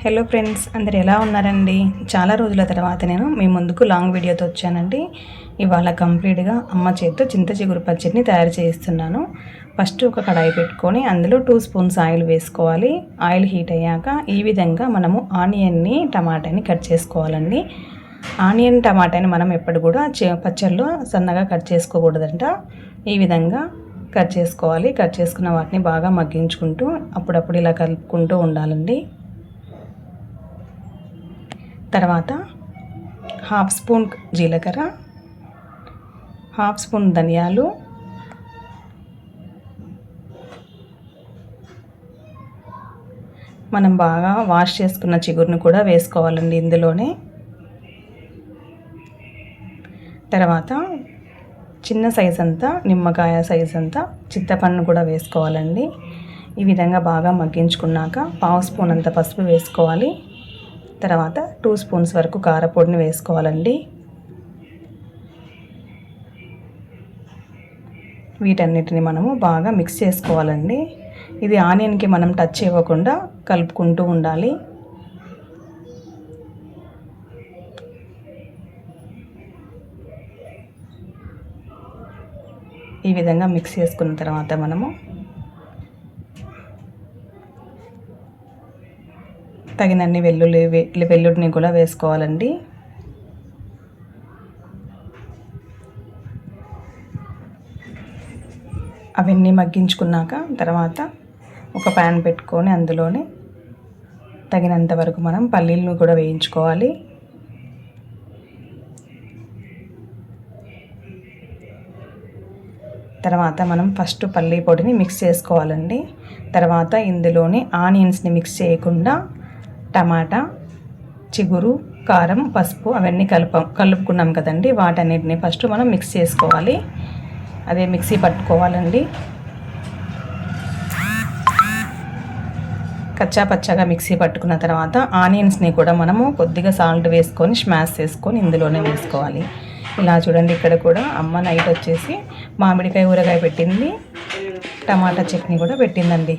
Hello friends, అందరు ఎలా ఉన్నారండి? చాలా రోజుల తర్వాత నేను మీ ముందుకు లాంగ్ వీడియోతో వచ్చానండి. ఇవాళ కంప్లీట్గా అమ్మ చేతితో చింత చిగురు పచ్చడిని తయారు చేస్తున్నాను. ఫస్ట్ ఒక కడాయి పెట్టుకొని అందులో 2 స్పూన్స్ ఆయిల్ వేసుకోవాలి. ఆయిల్ హీట్ అయ్యాక ఈ విధంగా మనము ఆనియన్ని టమాటాని కట్ చేసుకోవాలండి. ఆనియన్ టమాటాని మనం ఎప్పుడు కూడా పచ్చడిలో సన్నగా కట్ చేసుకోకూడదంట. ఈ విధంగా కట్ చేసుకోవాలి. కట్ చేసుకున్న వాటిని బాగా మగ్గించుకుంటూ అప్పుడప్పుడు ఇలా కలుపుకుంటూ ఉండాలండి. తర్వాత 1/2 స్పూన్ జీలకర్ర, 1/2 స్పూన్ ధనియాలు, మనం బాగా వాష్ చేసుకున్న చిగురును కూడా వేసుకోవాలండి ఇందులోనే. తర్వాత చిన్న సైజ్ అంతా నిమ్మకాయ సైజ్ అంతా చింతపండు కూడా వేసుకోవాలండి. ఈ విధంగా బాగా మగ్గించుకున్నాక 1/2 స్పూన్ అంత పసుపు వేసుకోవాలి. తర్వాత 2 స్పూన్స్ వరకు కారపొడిని వేసుకోవాలండి. వీటన్నిటిని మనము బాగా మిక్స్ చేసుకోవాలండి. ఇది ఆనియన్కి మనం టచ్ ఇవ్వకుండా కలుపుకుంటూ ఉండాలి. ఈ విధంగా మిక్స్ చేసుకున్న తర్వాత మనము తగినన్ని వెల్లుల్లిని కూడా వేసుకోవాలండి. అవన్నీ మగ్గించుకున్నాక తర్వాత ఒక ప్యాన్ పెట్టుకొని అందులోనే తగినంత వరకు మనం పల్లీలను కూడా వేయించుకోవాలి. తర్వాత మనం ఫస్ట్ పల్లీ పొడిని మిక్స్ చేసుకోవాలండి. తర్వాత ఇందులోనే ఆనియన్స్ని మిక్స్ చేయకుండా టమాటా, చిగురు, కారం, పసుపు అవన్నీ కలుపుకున్నాం కదండి, వాటన్నిటిని ఫస్ట్ మనం మిక్స్ చేసుకోవాలి. అదే మిక్సీ పట్టుకోవాలండి. కచ్చా పచ్చగా మిక్సీ పట్టుకున్న తర్వాత ఆనియన్స్ని కూడా మనము కొద్దిగా సాల్ట్ వేసుకొని స్మాష్ చేసుకొని ఇందులోనే వేసుకోవాలి. ఇలా చూడండి, ఇక్కడ కూడా అమ్మ నైట్ వచ్చేసి మామిడికాయ ఊరగాయ పెట్టింది, టమాటా చట్నీ కూడా పెట్టిందండి.